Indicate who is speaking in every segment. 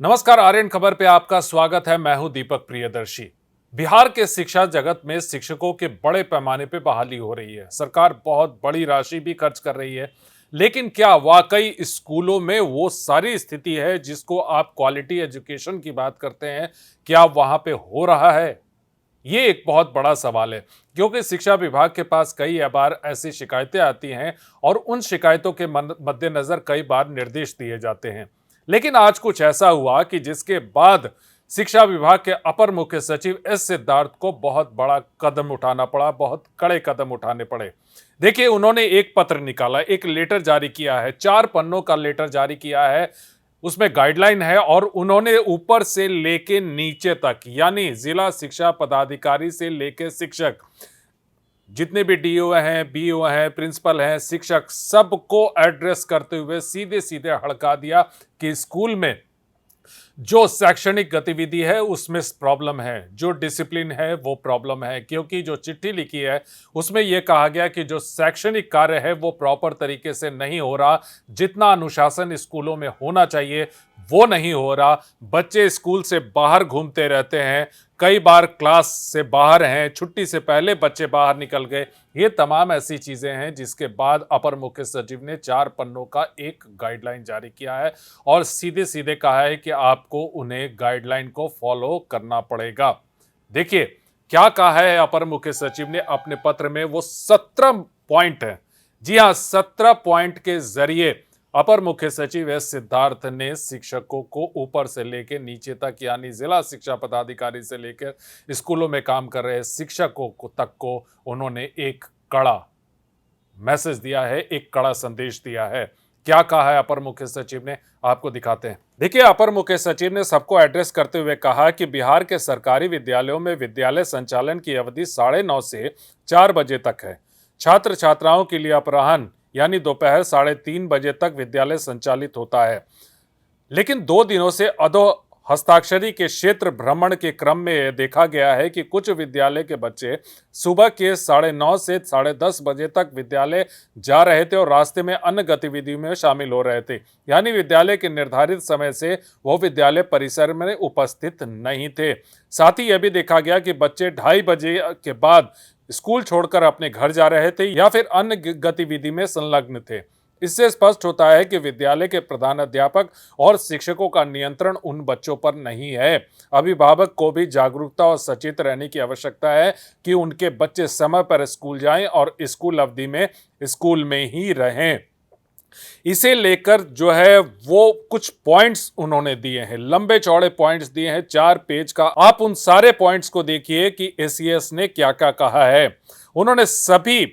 Speaker 1: नमस्कार, आर्यन खबर पे आपका स्वागत है। मैं हूं दीपक प्रियदर्शी। बिहार के शिक्षा जगत में शिक्षकों के बड़े पैमाने पे बहाली हो रही है। सरकार बहुत बड़ी राशि भी खर्च कर रही है, लेकिन क्या वाकई स्कूलों में वो सारी स्थिति है जिसको आप क्वालिटी एजुकेशन की बात करते हैं, क्या वहां पे हो रहा है? ये एक बहुत बड़ा सवाल है, क्योंकि शिक्षा विभाग के पास कई बार ऐसी शिकायतें आती हैं और उन शिकायतों के मद्देनजर कई बार निर्देश दिए जाते हैं। लेकिन आज कुछ ऐसा हुआ कि जिसके बाद शिक्षा विभाग के अपर मुख्य सचिव एस सिद्धार्थ को बहुत बड़ा कदम उठाना पड़ा, बहुत कड़े कदम उठाने पड़े। देखिए, उन्होंने एक पत्र निकाला, एक लेटर जारी किया है, 4 पन्नों का लेटर जारी किया है। उसमें गाइडलाइन है और उन्होंने ऊपर से लेके नीचे तक, यानी जिला शिक्षा पदाधिकारी से लेके शिक्षक, जितने भी डीओ हैं, बीओ हैं, प्रिंसिपल हैं, शिक्षक, सबको एड्रेस करते हुए सीधे सीधे हड़का दिया कि स्कूल में जो शैक्षणिक गतिविधि है उसमें प्रॉब्लम है, जो डिसिप्लिन है वो प्रॉब्लम है। क्योंकि जो चिट्ठी लिखी है उसमें यह कहा गया कि जो शैक्षणिक कार्य है वो प्रॉपर तरीके से नहीं हो रहा, जितना अनुशासन स्कूलों में होना चाहिए वो नहीं हो रहा। बच्चे स्कूल से बाहर घूमते रहते हैं, कई बार क्लास से बाहर हैं, छुट्टी से पहले बच्चे बाहर निकल गए। ये तमाम ऐसी चीजें हैं जिसके बाद अपर मुख्य सचिव ने 4 पन्नों का एक गाइडलाइन जारी किया है और सीधे सीधे कहा है कि आपको उन्हें गाइडलाइन को फॉलो करना पड़ेगा। देखिए क्या कहा है अपर मुख्य सचिव ने अपने पत्र में, वो 17 पॉइंट है। जी हां, 17 पॉइंट के जरिए अपर मुख्य सचिव एस सिद्धार्थ ने शिक्षकों को ऊपर से लेकर नीचे तक, यानी जिला शिक्षा पदाधिकारी से लेकर स्कूलों में काम कर रहे शिक्षकों को तक को उन्होंने एक कड़ा मैसेज दिया है, एक कड़ा संदेश दिया है। क्या कहा है अपर मुख्य सचिव ने, आपको दिखाते हैं। देखिए, अपर मुख्य सचिव ने सबको एड्रेस करते हुए कहा कि बिहार के सरकारी विद्यालयों में विद्यालय संचालन की अवधि 9:30 से 4 बजे तक है। छात्र छात्राओं के लिए अपराह्न यानी दोपहर 3:30 बजे तक विद्यालय संचालित होता है। लेकिन 2 दिनों से अधो हस्ताक्षरी के क्षेत्र भ्रमण के क्रम में यह देखा गया है कि कुछ विद्यालय के बच्चे सुबह के 9:30 से 10:30 बजे तक विद्यालय जा रहे थे और रास्ते में अन्य गतिविधियों में शामिल हो रहे थे, यानी विद्यालय के निर्धारित समय से वो विद्यालय परिसर में उपस्थित नहीं थे। साथ ही यह भी देखा गया कि बच्चे 2:30 बजे के बाद स्कूल छोड़कर अपने घर जा रहे थे या फिर अन्य गतिविधि में संलग्न थे। इससे स्पष्ट होता है कि विद्यालय के प्रधानाध्यापक और शिक्षकों का नियंत्रण उन बच्चों पर नहीं है। अभिभावक को भी जागरूकता और सचेत रहने की आवश्यकता है कि उनके बच्चे समय पर स्कूल जाएं और स्कूल अवधि में स्कूल में ही रहें। इसे लेकर जो है वो कुछ पॉइंट्स उन्होंने दिए हैं, लंबे चौड़े पॉइंट्स दिए हैं, 4 पेज का। आप उन सारे पॉइंट्स को देखिए कि एसीएस ने क्या क्या कहा है। उन्होंने सभी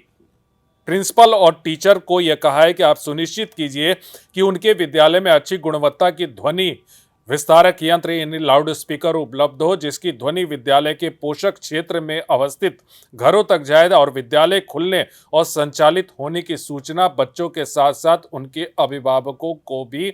Speaker 1: प्रिंसिपल और टीचर को यह कहा है कि आप सुनिश्चित कीजिए कि उनके विद्यालय में अच्छी गुणवत्ता की ध्वनि विस्तारक यंत्र यानी लाउड स्पीकर उपलब्ध हो, जिसकी ध्वनि विद्यालय के पोषक क्षेत्र में अवस्थित घरों तक जाए और विद्यालय खुलने और संचालित होने की सूचना बच्चों के साथ साथ उनके अभिभावकों को भी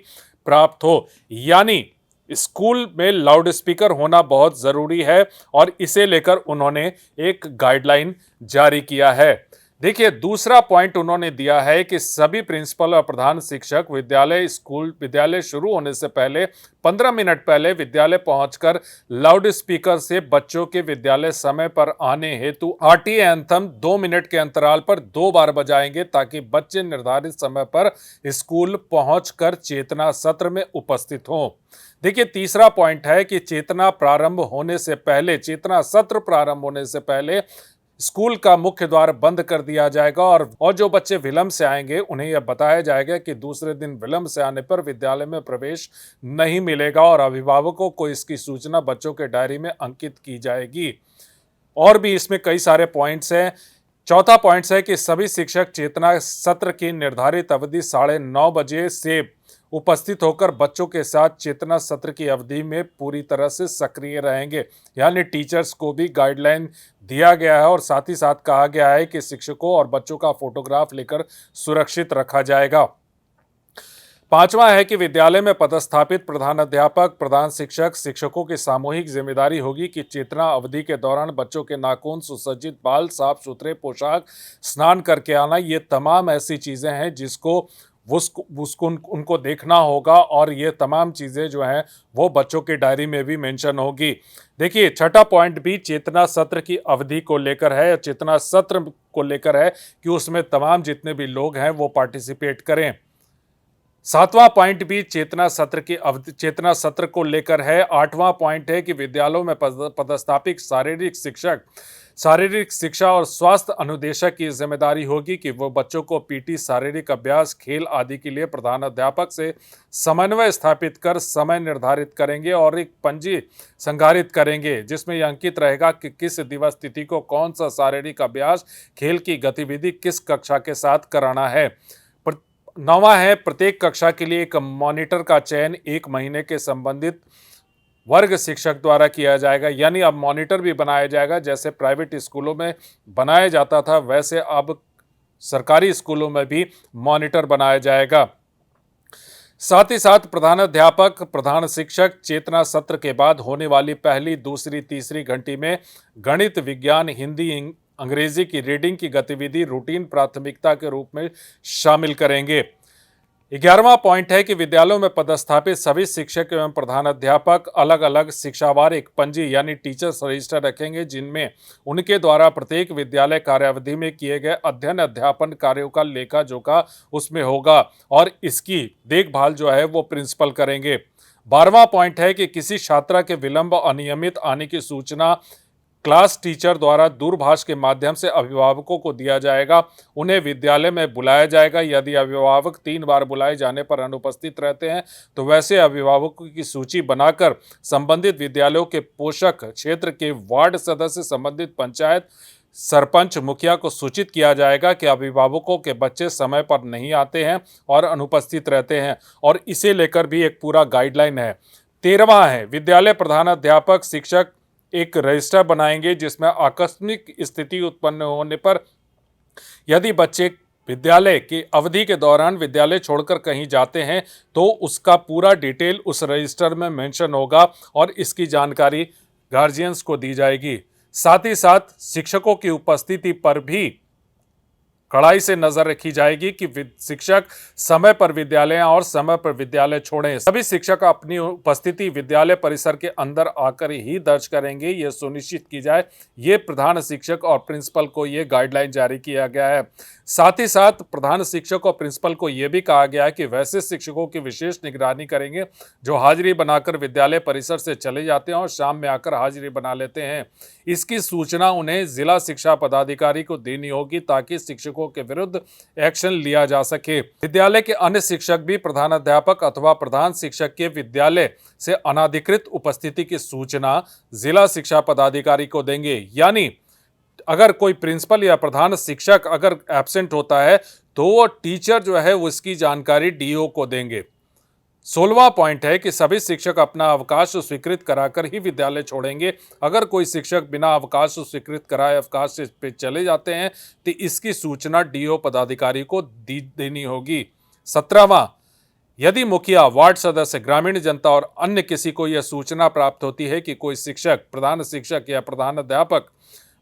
Speaker 1: प्राप्त हो। यानी स्कूल में लाउड स्पीकर होना बहुत जरूरी है और इसे लेकर उन्होंने एक गाइडलाइन जारी किया है। देखिए, दूसरा पॉइंट उन्होंने दिया है कि सभी प्रिंसिपल और प्रधान शिक्षक विद्यालय शुरू होने से पहले 15 मिनट पहले विद्यालय पहुंचकर लाउड स्पीकर से बच्चों के विद्यालय समय पर आने हेतु आरटीए एंथम 2 मिनट के अंतराल पर 2 बार बजाएंगे, ताकि बच्चे निर्धारित समय पर स्कूल पहुंचकर चेतना सत्र में उपस्थित हों। देखिए, तीसरा पॉइंट है कि चेतना सत्र प्रारंभ होने से पहले स्कूल का मुख्य द्वार बंद कर दिया जाएगा और जो बच्चे विलंब से आएंगे उन्हें यह बताया जाएगा कि दूसरे दिन विलंब से आने पर विद्यालय में प्रवेश नहीं मिलेगा और अभिभावकों को इसकी सूचना बच्चों के डायरी में अंकित की जाएगी। और भी इसमें कई सारे पॉइंट्स हैं। चौथा पॉइंट्स है कि सभी शिक्षक चेतना सत्र की निर्धारित अवधि 9:30 बजे से उपस्थित होकर बच्चों के साथ चेतना सत्र की अवधि में पूरी तरह से सक्रिय रहेंगे, यानी टीचर्स को भी गाइडलाइन दिया गया है और साथ ही साथ कहा गया है कि शिक्षकों और बच्चों का फोटोग्राफ लेकर सुरक्षित रखा जाएगा। पांचवा है कि विद्यालय में पदस्थापित प्रधानाध्यापक, प्रधान शिक्षक, शिक्षकों की सामूहिक जिम्मेदारी होगी कि चेतना अवधि के दौरान बच्चों के नाखून, सुसज्जित बाल, साफ सुथरे पोशाक, स्नान करके आना, ये तमाम ऐसी चीजें हैं जिसको उसको उनको देखना होगा और ये तमाम चीज़ें जो हैं वो बच्चों की डायरी में भी मेंशन होगी। देखिए, छठा पॉइंट भी चेतना सत्र की अवधि को लेकर है, चेतना सत्र को लेकर है कि उसमें तमाम जितने भी लोग हैं वो पार्टिसिपेट करें। सातवां पॉइंट भी चेतना सत्र की अवधि, चेतना सत्र को लेकर है। आठवां पॉइंट है कि विद्यालयों में पदस्थापित शारीरिक शिक्षा और स्वास्थ्य अनुदेशक की जिम्मेदारी होगी कि वो बच्चों को पीटी, शारीरिक अभ्यास, खेल आदि के लिए प्रधानाध्यापक से समन्वय स्थापित कर समय निर्धारित करेंगे और एक पंजी संधारित करेंगे जिसमें यह अंकित रहेगा कि किस दिवस तिथि को कौन सा शारीरिक अभ्यास, खेल की गतिविधि किस कक्षा के साथ कराना है। नौवां है, प्रत्येक कक्षा के लिए एक मॉनिटर का चयन 1 महीने के संबंधित वर्ग शिक्षक द्वारा किया जाएगा। यानी अब मॉनिटर भी बनाया जाएगा, जैसे प्राइवेट स्कूलों में बनाया जाता था वैसे अब सरकारी स्कूलों में भी मॉनिटर बनाया जाएगा। साथ ही साथ प्रधानाध्यापक, प्रधान शिक्षक चेतना सत्र के बाद होने वाली पहली, दूसरी, तीसरी घंटी में गणित, विज्ञान, हिंदी, अंग्रेजी की रीडिंग की गतिविधि रूटीन प्राथमिकता के रूप में शामिल करेंगे। 11वां पॉइंट है कि विद्यालयों में पदस्थापित सभी शिक्षक एवं प्रधानाध्यापक अलग अलग शिक्षावार एक पंजी यानी टीचर्स रजिस्टर रखेंगे जिनमें उनके द्वारा प्रत्येक विद्यालय कार्यावधि में किए गए अध्ययन अध्यापन कार्यों का लेखा जोखा उसमें होगा और इसकी देखभाल जो है वो प्रिंसिपल करेंगे। 12वां पॉइंट है कि किसी छात्रा के विलंब, अनियमित आने की सूचना क्लास टीचर द्वारा दूरभाष के माध्यम से अभिभावकों को दिया जाएगा। उन्हें विद्यालय में बुलाया जाएगा। यदि अभिभावक 3 बार बुलाए जाने पर अनुपस्थित रहते हैं तो वैसे अभिभावकों की सूची बनाकर संबंधित विद्यालयों के पोषक क्षेत्र के वार्ड सदस्य, संबंधित पंचायत सरपंच, मुखिया को सूचित किया जाएगा कि अभिभावकों के बच्चे समय पर नहीं आते हैं और अनुपस्थित रहते हैं और इसे लेकर भी एक पूरा गाइडलाइन है। 13वां है, विद्यालय प्रधानाध्यापक, शिक्षक एक रजिस्टर बनाएंगे जिसमें आकस्मिक स्थिति उत्पन्न होने पर यदि बच्चे विद्यालय की अवधि के दौरान विद्यालय छोड़कर कहीं जाते हैं तो उसका पूरा डिटेल उस रजिस्टर में मेंशन होगा और इसकी जानकारी गार्जियंस को दी जाएगी। साथ ही साथ शिक्षकों की उपस्थिति पर भी कड़ाई से नजर रखी जाएगी कि शिक्षक समय पर विद्यालय और समय पर विद्यालय छोड़ें। सभी शिक्षक अपनी उपस्थिति विद्यालय परिसर के अंदर आकर ही दर्ज करेंगे, यह सुनिश्चित की जाए। ये प्रधान शिक्षक और प्रिंसिपल को ये गाइडलाइन जारी किया गया है। साथ ही साथ प्रधान शिक्षक और प्रिंसिपल को यह भी कहा गया है कि वैसे शिक्षकों की विशेष निगरानी करेंगे जो हाजिरी बनाकर विद्यालय परिसर से चले जाते हैं और शाम में आकर हाजिरी बना लेते हैं। इसकी सूचना उन्हें जिला शिक्षा पदाधिकारी को देनी होगी ताकि शिक्षकों के विरुद्ध एक्शन लिया जा सके। विद्यालय के अन्य शिक्षक भी प्रधानाध्यापक अथवा प्रधान शिक्षक के विद्यालय से अनाधिकृत उपस्थिति की सूचना जिला शिक्षा पदाधिकारी को देंगे। यानी अगर कोई प्रिंसिपल या प्रधान शिक्षक अगर एब्सेंट होता है तो वो टीचर जो है उसकी जानकारी डीओ को देंगे। 16वां पॉइंट है कि सभी शिक्षक अपना अवकाश स्वीकृत कराकर ही विद्यालय छोड़ेंगे। अगर कोई शिक्षक बिना अवकाश स्वीकृत कराए अवकाश पे चले जाते हैं तो इसकी सूचना डीओ पदाधिकारी को देनी होगी। 17वां, यदि मुखिया, वार्ड सदस्य, ग्रामीण जनता और अन्य किसी को यह सूचना प्राप्त होती है कि कोई शिक्षक, प्रधान शिक्षक या प्रधानाध्यापक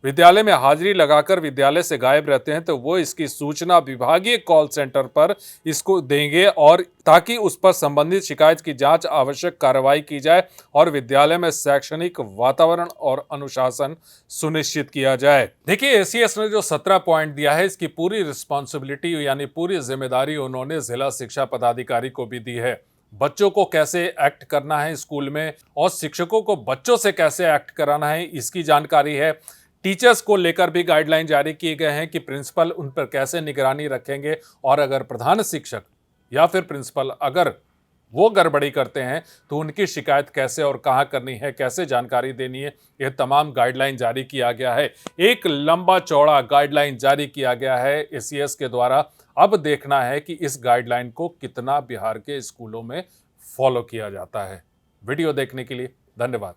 Speaker 1: विद्यालय में हाजिरी लगाकर विद्यालय से गायब रहते हैं तो वो इसकी सूचना विभागीय कॉल सेंटर पर इसको देंगे और ताकि उस पर संबंधित शिकायत की जांच, आवश्यक कार्रवाई की जाए और विद्यालय में शैक्षणिक वातावरण और अनुशासन सुनिश्चित किया जाए। देखिए, एसीएस ने जो 17 पॉइंट दिया है इसकी पूरी रिस्पॉन्सिबिलिटी यानी पूरी जिम्मेदारी उन्होंने जिला शिक्षा पदाधिकारी को भी दी है। बच्चों को कैसे एक्ट करना है स्कूल में और शिक्षकों को बच्चों से कैसे एक्ट कराना है इसकी जानकारी है। टीचर्स को लेकर भी गाइडलाइन जारी किए गए हैं कि प्रिंसिपल उन पर कैसे निगरानी रखेंगे और अगर प्रधान शिक्षक या फिर प्रिंसिपल अगर वो गड़बड़ी करते हैं तो उनकी शिकायत कैसे और कहां करनी है, कैसे जानकारी देनी है, यह तमाम गाइडलाइन जारी किया गया है। एक लंबा चौड़ा गाइडलाइन जारी किया गया है एसीएस के द्वारा। अब देखना है कि इस गाइडलाइन को कितना बिहार के स्कूलों में फॉलो किया जाता है। वीडियो देखने के लिए धन्यवाद।